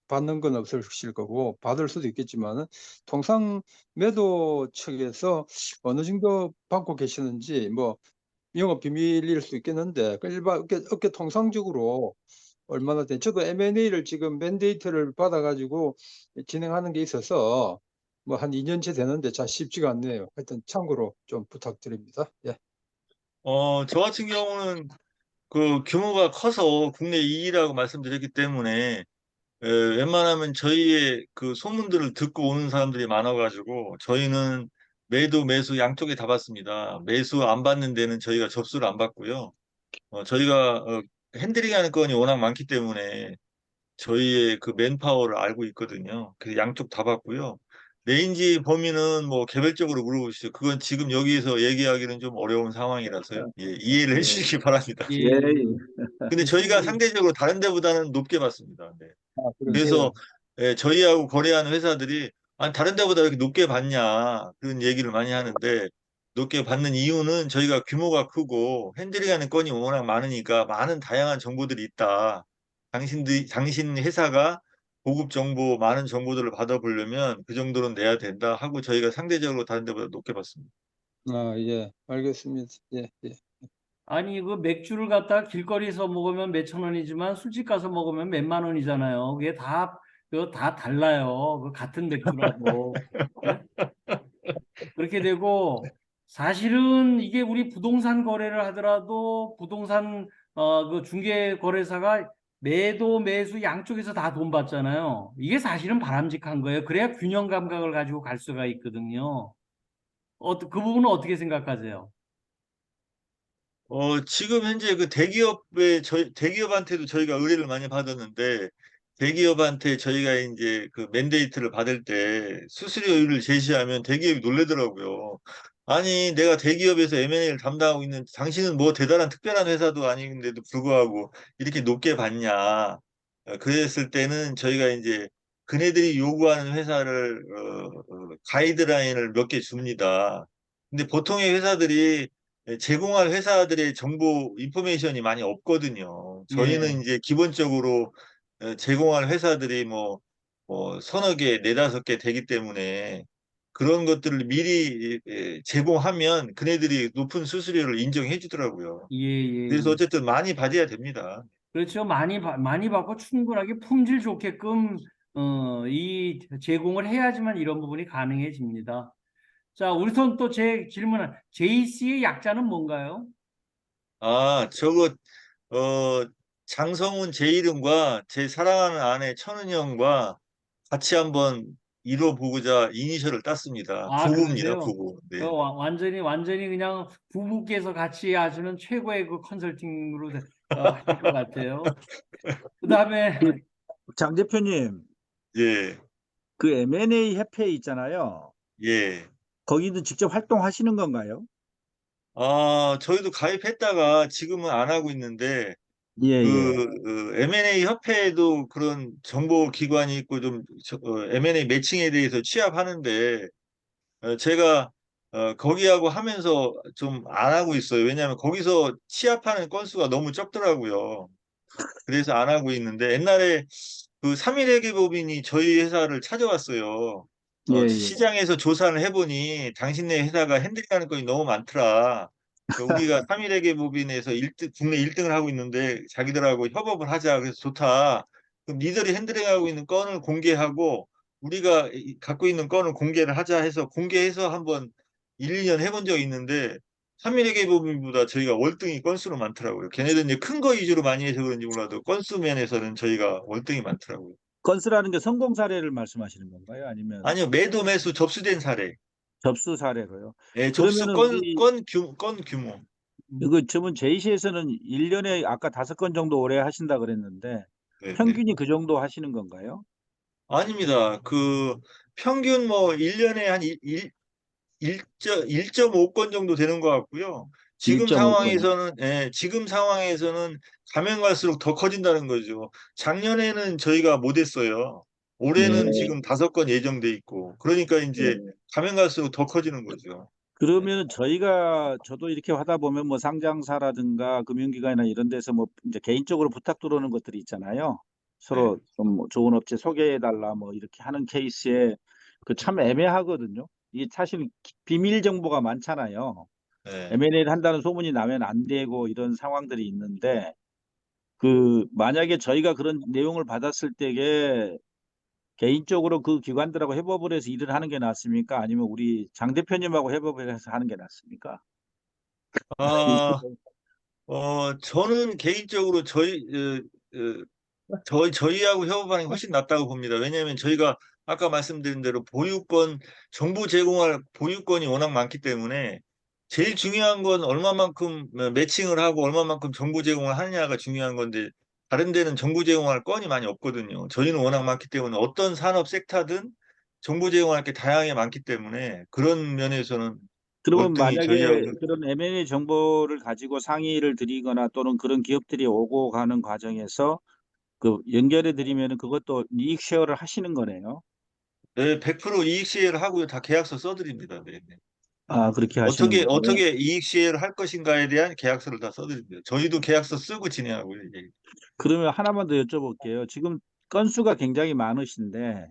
받는 건 없으실 거고 받을 수도 있겠지만은 통상 매도 측에서 어느 정도 받고 계시는지 뭐 영업 비밀일 수 있겠는데 그 일반 업계 통상적으로 얼마나 돼? 저도 M&A를 지금 맨데이트를 받아가지고 진행하는 게 있어서 뭐 한 2년째 되는데 잘 쉽지가 않네요. 하여튼 참고로 좀 부탁드립니다. 예. 저 같은 경우는 그 규모가 커서 국내 2위라고 말씀드렸기 때문에 웬만하면 저희의 그 소문들을 듣고 오는 사람들이 많아가지고 저희는 매도 매수 양쪽에 다 받습니다. 매수 안 받는 데는 저희가 접수를 안 받고요. 저희가 핸들링하는 건이 워낙 많기 때문에 저희의 그 맨파워를 알고 있거든요. 그래서 양쪽 다 받고요. 레인지 범위는 뭐 개별적으로 물어보시죠. 그건 지금 여기에서 얘기하기는 좀 어려운 상황이라서요. 예, 이해를 예, 해주시기 바랍니다. 예, 예, 예. 근데 저희가 상대적으로 다른 데보다는 높게 받습니다. 네. 아, 그러세요. 그래서 저희하고 거래하는 회사들이 아니, 다른 데보다 왜 이렇게 높게 받냐 그런 얘기를 많이 하는데 높게 받는 이유는 저희가 규모가 크고 핸들링하는 건이 워낙 많으니까 많은 다양한 정보들이 있다. 당신 회사가 고급 정보, 많은 정보들을 받아보려면 그 정도는 내야 된다 하고 저희가 상대적으로 다른 데보다 높게 받습니다. 아, 예. 알겠습니다. 예, 예. 아니, 그 맥주를 갖다가 길거리에서 먹으면 몇천 원이지만 술집 가서 먹으면 몇만 원이잖아요. 그게 그거 다 달라요. 그 같은 맥주라도. 예? 그렇게 되고, 사실은 이게 우리 부동산 거래를 하더라도 부동산, 그 중개 거래사가 매도, 매수 양쪽에서 다 돈 받잖아요. 이게 사실은 바람직한 거예요. 그래야 균형 감각을 가지고 갈 수가 있거든요. 그 부분은 어떻게 생각하세요? 지금 현재 그 대기업한테도 저희가 의뢰를 많이 받았는데, 대기업한테 저희가 이제 그 맨데이트를 받을 때 수수료율을 제시하면 대기업이 놀래더라고요. 아니, 내가 대기업에서 M&A를 담당하고 있는 당신은 뭐 대단한 특별한 회사도 아닌데도 불구하고 이렇게 높게 받냐. 그랬을 때는 저희가 이제 그네들이 요구하는 회사를, 가이드라인을 몇 개 줍니다. 근데 보통의 회사들이 제공할 회사들의 정보 인포메이션이 많이 없거든요. 예. 저희는 이제 기본적으로 제공할 회사들이 뭐 서너 개, 네다섯 개 되기 때문에 그런 것들을 미리 제공하면 그네들이 높은 수수료를 인정해 주더라고요. 예, 예, 그래서 예. 어쨌든 많이 받아야 됩니다. 그렇죠. 많이 받고 충분하게 품질 좋게끔, 이 제공을 해야지만 이런 부분이 가능해집니다. 자, 우선 또 제 질문은 JC의 약자는 뭔가요? 저거 어, 장성훈 제 이름과 제 사랑하는 아내 천은영과 같이 한번 이뤄보고자 이니셜을 땄습니다. 아, 부부입니다, 그러세요? 부부. 네. 완전히 그냥 부부께서 같이 하시는 최고의 그 컨설팅으로 하실 것 같아요. 그 다음에, 그 장 대표님, 예, 그 M&A 협회 있잖아요. 예. 거기도 직접 활동하시는 건가요? 저희도 가입했다가 지금은 안 하고 있는데, 예, 예. 그 M&A 협회에도 그런 정보 기관이 있고 좀 M&A 매칭에 대해서 취합하는데, 제가 거기하고 하면서 좀 안 하고 있어요. 왜냐하면 거기서 취합하는 건수가 너무 적더라고요. 그래서 안 하고 있는데 옛날에 그 삼일회계법인이 저희 회사를 찾아왔어요. 예, 예. 시장에서 조사를 해보니 당신네 회사가 핸들링하는 건이 너무 많더라. 우리가 3일회계 법인에서 국내 1등을 하고 있는데 자기들하고 협업을 하자. 그래서 좋다. 그럼 니들이 핸들링하고 있는 건을 공개하고 우리가 갖고 있는 건을 공개를 하자 해서 공개해서 한번 1, 2년 해본 적이 있는데 3일회계 법인보다 저희가 월등히 건수로 많더라고요. 걔네들은 이제 큰 거 위주로 많이 해서 그런지 몰라도 건수 면에서는 저희가 월등히 많더라고요. 건수라는 게 성공 사례를 말씀하시는 건가요? 아니면 아니요, 매도 매수 접수된 사례. 접수 사례로요? 예, 접수 그러면은 우리 건 규모. 이거 저번 제이시에서는 1년에 아까 5건 정도 올해 하신다 그랬는데 네, 네. 평균이 그 정도 하시는 건가요? 아닙니다. 평균 뭐 1년에 한 1.5건 정도 되는 것 같고요. 1.5건. 지금 상황에서는 가면 갈수록 더 커진다는 거죠. 작년에는 저희가 못했어요. 올해는 네. 지금 5건 예정돼 있고. 그러니까 이제 가면 갈수록 더 커지는 거죠. 그러면 저도 이렇게 하다 보면 뭐 상장사라든가 금융기관이나 이런 데서 뭐 이제 개인적으로 부탁 들어오는 것들이 있잖아요. 서로 좀뭐 좋은 업체 소개해 달라 뭐 이렇게 하는 케이스에 그 참 애매하거든요. 이게 사실 비밀 정보가 많잖아요. 네. M&A를 한다는 소문이 나면 안 되고 이런 상황들이 있는데 만약에 저희가 그런 내용을 받았을 때에 개인적으로 그 기관들하고 협업을 해서 일을 하는 게 낫습니까? 아니면 우리 장 대표님하고 협업을 해서 하는 게 낫습니까? 아, 저는 개인적으로 저희하고 협업하는 게 훨씬 낫다고 봅니다. 왜냐하면 저희가 아까 말씀드린 대로 정보 제공할 보유권이 워낙 많기 때문에 제일 중요한 건 얼마만큼 매칭을 하고 얼마만큼 정보 제공을 하느냐가 중요한 건데 다른 데는 정보 제공할 건이 많이 없거든요. 저희는 워낙 많기 때문에 어떤 산업 섹터든 정보 제공할 게 다양하게 많기 때문에 그런 면에서는 그러면 월등히 저희하고 만약에 그런 M&A 정보를 가지고 상의를 드리거나 또는 그런 기업들이 오고 가는 과정에서 연결해 드리면 그것도 이익 쉐어를 하시는 거네요. 네, 100% 이익 시에를 하고요. 다 계약서 써드립니다. 네. 네. 아, 그렇게 하시는 거고요. 어떻게 이익 시에를 할 것인가에 대한 계약서를 다 써드립니다. 저희도 계약서 쓰고 진행하고요. 이제. 그러면 하나만 더 여쭤볼게요. 지금 건수가 굉장히 많으신데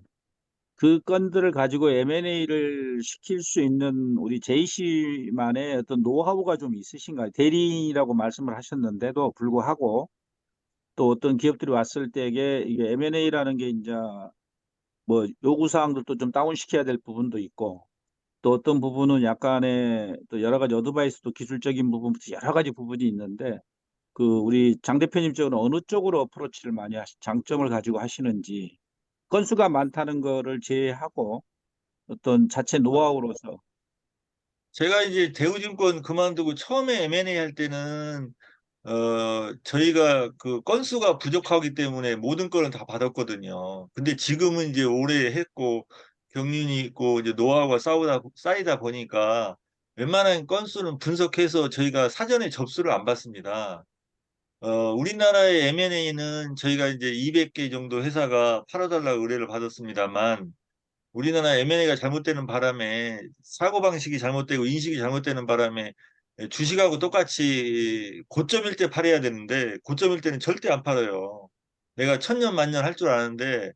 그 건들을 가지고 M&A를 시킬 수 있는 우리 JC만의 어떤 노하우가 좀 있으신가요? 대리인이라고 말씀을 하셨는데도 불구하고 또 어떤 기업들이 왔을 때에 이게 M&A라는 게 이제 뭐 요구사항들도 좀 다운시켜야 될 부분도 있고 또 어떤 부분은 약간의 또 여러 가지 어드바이스도 기술적인 부분부터 여러 가지 부분이 있는데 우리 장 대표님 쪽은 어느 쪽으로 어프로치를 많이 장점을 가지고 하시는지 건수가 많다는 거를 제외하고 어떤 자체 노하우로서 제가 이제 대우증권 그만두고 처음에 M&A 할 때는 저희가 그 건수가 부족하기 때문에 모든 거는 다 받았거든요. 근데 지금은 이제 오래 했고 경륜이 있고 이제 노하우가 쌓이다 보니까 웬만한 건수는 분석해서 저희가 사전에 접수를 안 받습니다. 우리나라의 M&A는 저희가 이제 200개 정도 회사가 팔아달라고 의뢰를 받았습니다만 우리나라 M&A가 잘못되는 바람에 사고방식이 잘못되고 인식이 잘못되는 바람에 주식하고 똑같이 고점일 때 팔아야 되는데 고점일 때는 절대 안 팔아요. 내가 천년 만년 할 줄 아는데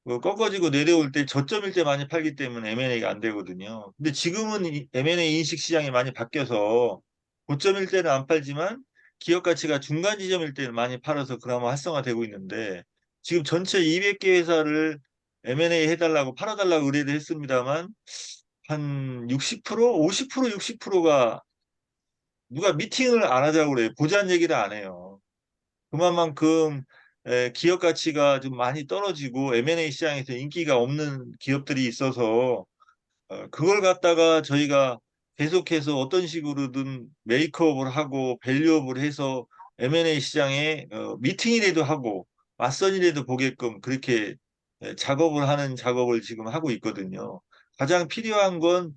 꺾어지고 내려올 때 저점일 때 많이 팔기 때문에 M&A가 안 되거든요. 근데 지금은 M&A 인식 시장이 많이 바뀌어서 고점일 때는 안 팔지만 기업 가치가 중간 지점일 때는 많이 팔아서 그나마 활성화되고 있는데 지금 전체 200개 회사를 M&A 해달라고 팔아달라고 의뢰를 했습니다만 한 60%, 50%, 60%가 누가 미팅을 안 하자고 그래요. 보자는 얘기를 안 해요. 그만큼 기업 가치가 좀 많이 떨어지고 M&A 시장에서 인기가 없는 기업들이 있어서 그걸 갖다가 저희가 계속해서 어떤 식으로든 메이크업을 하고 밸류업을 해서 M&A 시장에 미팅이라도 하고 맞선이라도 보게끔 그렇게 작업을 하는 작업을 지금 하고 있거든요. 가장 필요한 건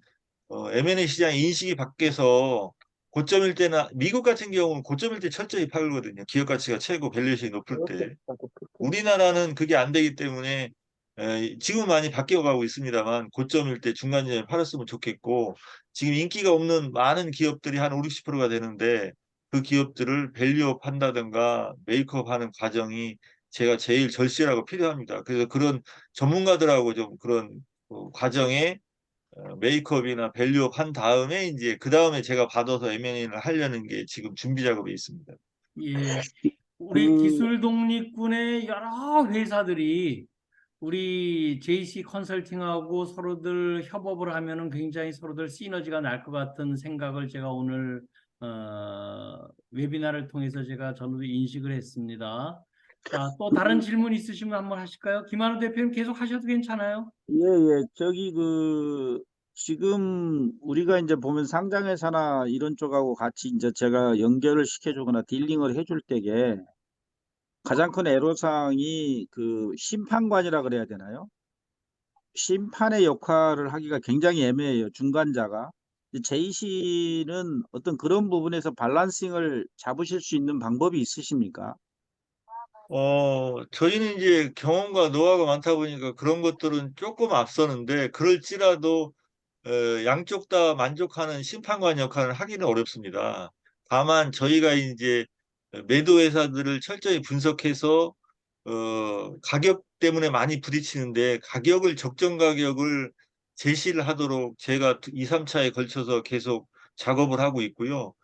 M&A 시장 인식이 바뀌어서 고점일 때나 미국 같은 경우는 고점일 때 철저히 팔거든요. 기업 가치가 최고 밸류에이션이 높을 때. 우리나라는 그게 안 되기 때문에 지금 많이 바뀌어가고 있습니다만 고점일 때 중간점에 팔았으면 좋겠고 지금 인기가 없는 많은 기업들이 한 5, 60%가 되는데 그 기업들을 밸류업 한다든가 메이크업 하는 과정이 제가 제일 절실하고 필요합니다. 그래서 그런 전문가들하고 좀 그런 과정에 메이크업이나 밸류업 한 다음에 이제 그 다음에 제가 받아서 M&A를 하려는 게 지금 준비 작업에 있습니다. 예. 우리 기술 독립군의 여러 회사들이 우리 JC 컨설팅하고 서로들 협업을 하면은 굉장히 서로들 시너지가 날 것 같은 생각을 제가 오늘 웨비나를 통해서 제가 저도 인식을 했습니다. 자, 또 다른 질문 있으시면 한번 하실까요? 김한우 대표님 계속 하셔도 괜찮아요? 예, 예. 저기 지금 우리가 이제 보면 상장회사나 이런 쪽하고 같이 이제 제가 연결을 시켜주거나 딜링을 해줄 때에 가장 큰 애로사항이 그 심판관이라 그래야 되나요? 심판의 역할을 하기가 굉장히 애매해요. 중간자가. 제이씨는 어떤 그런 부분에서 밸런싱을 잡으실 수 있는 방법이 있으십니까? 저희는 이제 경험과 노하우가 많다 보니까 그런 것들은 조금 앞서는데, 그럴지라도 양쪽 다 만족하는 심판관 역할을 하기는 어렵습니다. 다만 저희가 이제 매도 회사들을 철저히 분석해서 가격 때문에 많이 부딪히는데, 가격을 적정 가격을 제시를 하도록 제가 2, 3차에 걸쳐서 계속 작업을 하고 있고요.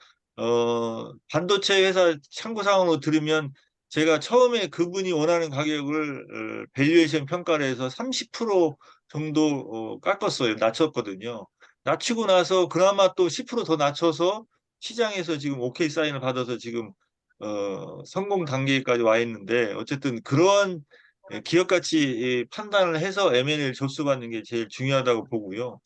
반도체 회사 참고사항으로 들으면 제가 처음에 그분이 원하는 가격을 밸류에이션 평가를 해서 30% 정도 깎았어요. 낮췄거든요. 낮추고 나서 그나마 또 10%더 낮춰서 시장에서 지금 오케이 사인을 받아서 지금 성공 단계까지 와 있는데, 어쨌든 그러한 기업 가치 판단을 해서 M&A를 접수받는 게 제일 중요하다고 보고요.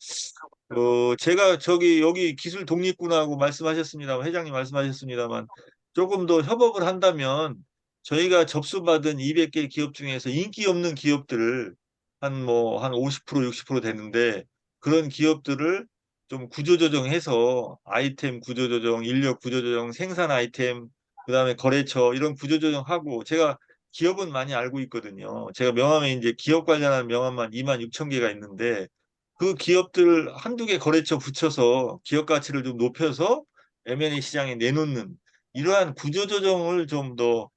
제가 여기 기술 독립군하고 말씀하셨습니다만, 회장님 말씀하셨습니다만, 조금 더 협업을 한다면 저희가 접수받은 200개 기업 중에서 인기 없는 기업들을 한 50%, 60% 되는데, 그런 기업들을 좀 구조조정해서 아이템 구조조정, 인력 구조조정, 생산 아이템, 그다음에 거래처 이런 구조조정하고, 제가 기업은 많이 알고 있거든요. 제가 명함에 이제 기업 관련한 명함만 26,000개가 있는데, 그 기업들 한두 개 거래처 붙여서 기업 가치를 좀 높여서 M&A 시장에 내놓는 이러한 구조조정을 좀 더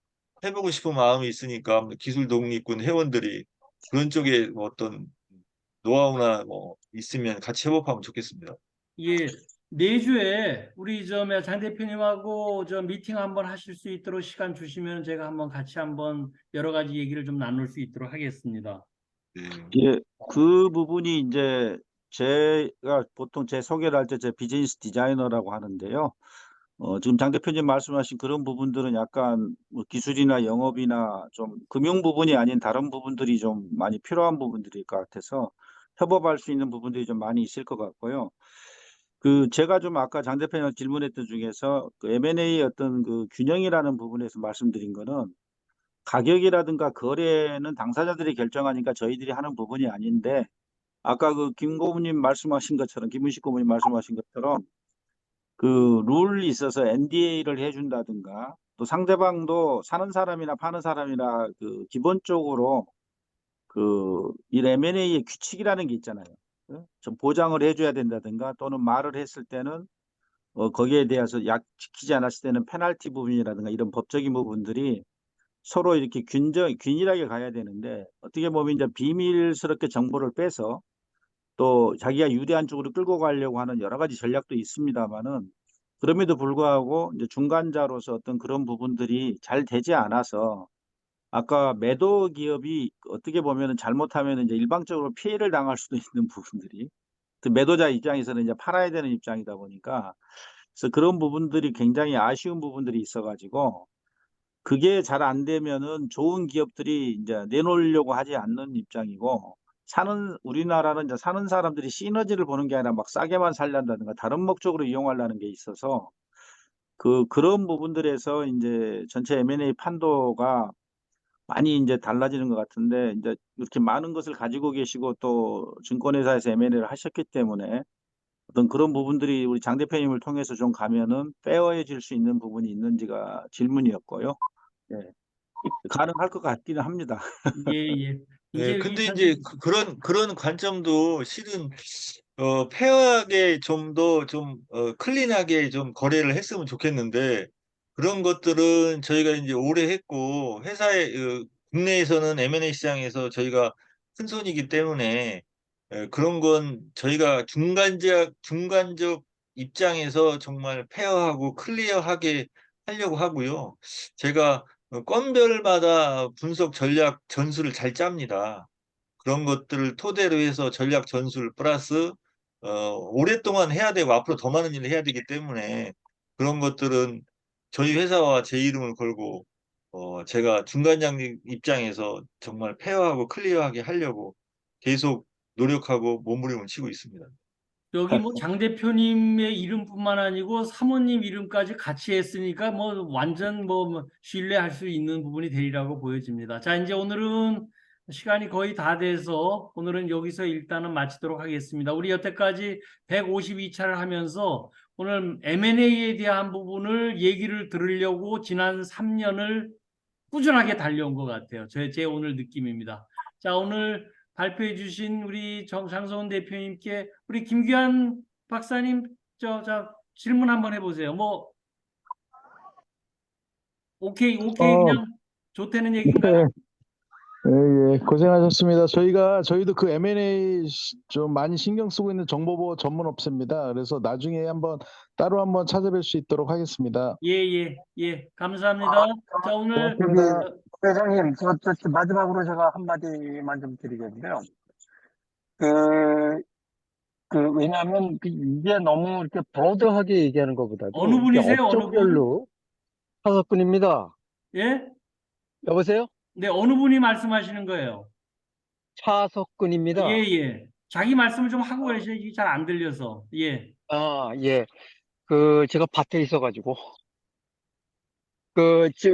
해보고 싶은 마음이 있으니까, 기술 독립군 회원들이 그런 쪽에 뭐 어떤 노하우나 뭐 있으면 같이 협업하면 좋겠습니다. 예. 내주에 우리 장 대표님하고 미팅 한번 하실 수 있도록 시간 주시면 제가 한번 같이 한번 여러 가지 얘기를 좀 나눌 수 있도록 하겠습니다. 네. 예, 그 부분이 이제 제가 보통 제 소개를 할 때 제 비즈니스 디자이너라고 하는데요. 지금 장 대표님 말씀하신 그런 부분들은 약간 뭐 기술이나 영업이나 좀 금융 부분이 아닌 다른 부분들이 좀 많이 필요한 부분들일 것 같아서 협업할 수 있는 부분들이 좀 많이 있을 것 같고요. 제가 좀 아까 장 대표님 질문했던 중에서 그 M&A 어떤 그 균형이라는 부분에서 말씀드린 거는 가격이라든가 거래는 당사자들이 결정하니까 저희들이 하는 부분이 아닌데, 아까 김 고문님 말씀하신 것처럼, 김은식 고문님 말씀하신 것처럼 그 룰이 있어서 NDA를 해준다든가, 또 상대방도 사는 사람이나 파는 사람이나 기본적으로 이 M&A의 규칙이라는 게 있잖아요. 좀 보장을 해줘야 된다든가, 또는 말을 했을 때는 거기에 대해서 지키지 않았을 때는 페널티 부분이라든가 이런 법적인 부분들이 서로 이렇게 균일하게 가야 되는데, 어떻게 보면 이제 비밀스럽게 정보를 빼서 또 자기가 유리한 쪽으로 끌고 가려고 하는 여러 가지 전략도 있습니다만은, 그럼에도 불구하고 이제 중간자로서 어떤 그런 부분들이 잘 되지 않아서, 아까 매도 기업이 어떻게 보면은 잘못하면 이제 일방적으로 피해를 당할 수도 있는 부분들이, 그 매도자 입장에서는 이제 팔아야 되는 입장이다 보니까, 그래서 그런 부분들이 굉장히 아쉬운 부분들이 있어가지고, 그게 잘 안 되면은 좋은 기업들이 이제 내놓으려고 하지 않는 입장이고, 우리나라는 이제 사는 사람들이 시너지를 보는 게 아니라 막 싸게만 살란다든가 다른 목적으로 이용하려는 게 있어서, 그런 부분들에서 이제 전체 M&A 판도가 많이 이제 달라지는 것 같은데, 이제 이렇게 많은 것을 가지고 계시고 또 증권회사에서 M&A를 하셨기 때문에 어떤 그런 부분들이 우리 장 대표님을 통해서 좀 가면은 페어해질 수 있는 부분이 있는지가 질문이었고요. 예. 가능할 것 같기는 합니다. 예, 예. 네, 이제 근데 이제 그런 관점도 실은 페어하게 좀 더 클린하게 좀 거래를 했으면 좋겠는데, 그런 것들은 저희가 이제 오래 했고, 국내에서는 M&A 시장에서 저희가 큰 손이기 때문에 그런 건 저희가 중간적 입장에서 정말 페어하고 클리어하게 하려고 하고요. 제가 건별마다 분석 전략 전술을 잘 짭니다. 그런 것들을 토대로 해서 전략 전술 플러스 오랫동안 해야 되고 앞으로 더 많은 일을 해야 되기 때문에 그런 것들은 저희 회사와 제 이름을 걸고 제가 중간장 입장에서 정말 페어하고 클리어하게 하려고 계속 노력하고 몸부림을 치고 있습니다. 여기 뭐 장 대표님의 이름뿐만 아니고 사모님 이름까지 같이 했으니까 뭐 완전 뭐 신뢰할 수 있는 부분이 되리라고 보여집니다. 자, 이제 오늘은 시간이 거의 다 돼서 오늘은 여기서 일단은 마치도록 하겠습니다. 우리 여태까지 152차를 하면서 오늘 M&A에 대한 부분을 얘기를 들으려고 지난 3년을 꾸준하게 달려온 것 같아요. 제 오늘 느낌입니다. 자, 오늘 발표해 주신 우리 장성훈 대표님께 우리 김규환 박사님 질문 한번 해보세요. 뭐 오케이 그냥 좋다는 얘기인가요? 예, 고생하셨습니다. 저희도 그 M&A 좀 많이 신경 쓰고 있는 정보보호 전문업체입니다. 그래서 나중에 따로 한번 찾아뵐 수 있도록 하겠습니다. 예, 감사합니다. 자, 오늘 고맙습니다. 회장님, 마지막으로 제가 한마디만 좀 드리겠는데요. 왜냐하면 이게 너무 이렇게 브로드하게 얘기하는 것보다도 어느 분이세요? 어느 분? 업종별로 차석근입니다. 예? 여보세요? 네, 어느 분이 말씀하시는 거예요? 차석근입니다. 예. 자기 말씀을 좀 하고 계셔야지 잘 안 들려서. 예. 예. 제가 밭에 있어가지고.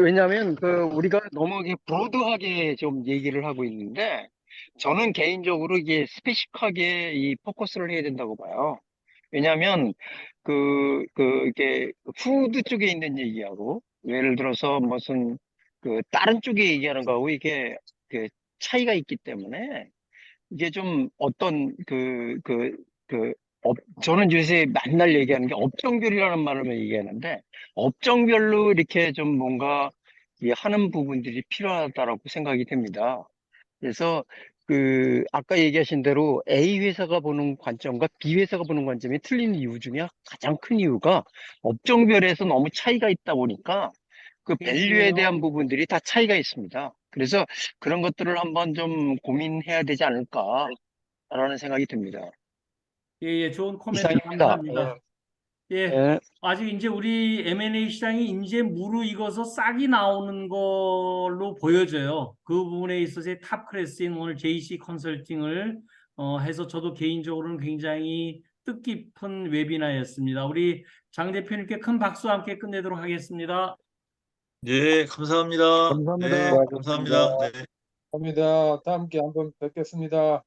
왜냐하면 우리가 너무 이게 브로드하게 좀 얘기를 하고 있는데, 저는 개인적으로 이게 스페시픽하게 이 포커스를 해야 된다고 봐요. 왜냐하면 이게 푸드 쪽에 있는 얘기하고, 예를 들어서 무슨 다른 쪽에 얘기하는 거하고 이게 차이가 있기 때문에 이게 좀 어떤 저는 요새 맨날 얘기하는 게 업종별이라는 말을 얘기하는데, 업종별로 이렇게 좀 뭔가 이 하는 부분들이 필요하다라고 생각이 됩니다. 그래서 아까 얘기하신 대로 A 회사가 보는 관점과 B 회사가 보는 관점이 틀린 이유 중에 가장 큰 이유가 업종별에서 너무 차이가 있다 보니까 그 밸류에 대한 부분들이 다 차이가 있습니다. 그래서 그런 것들을 한번 좀 고민해야 되지 않을까라는 생각이 듭니다. 예, 좋은 코멘트 이상입니다. 감사합니다. 예. 예. 아직 이제 우리 M&A 시장이 이제 무르익어서 싹이 나오는 걸로 보여져요. 그 부분에 있어서 탑 클래스인 오늘 JC 컨설팅을 해서 저도 개인적으로는 굉장히 뜻깊은 웨비나였습니다. 우리 장 대표님께 큰 박수와 함께 끝내도록 하겠습니다. 예, 감사합니다. 감사합니다. 네, 감사합니다. 네. 감사합니다. 다음 기회에 한번 뵙겠습니다.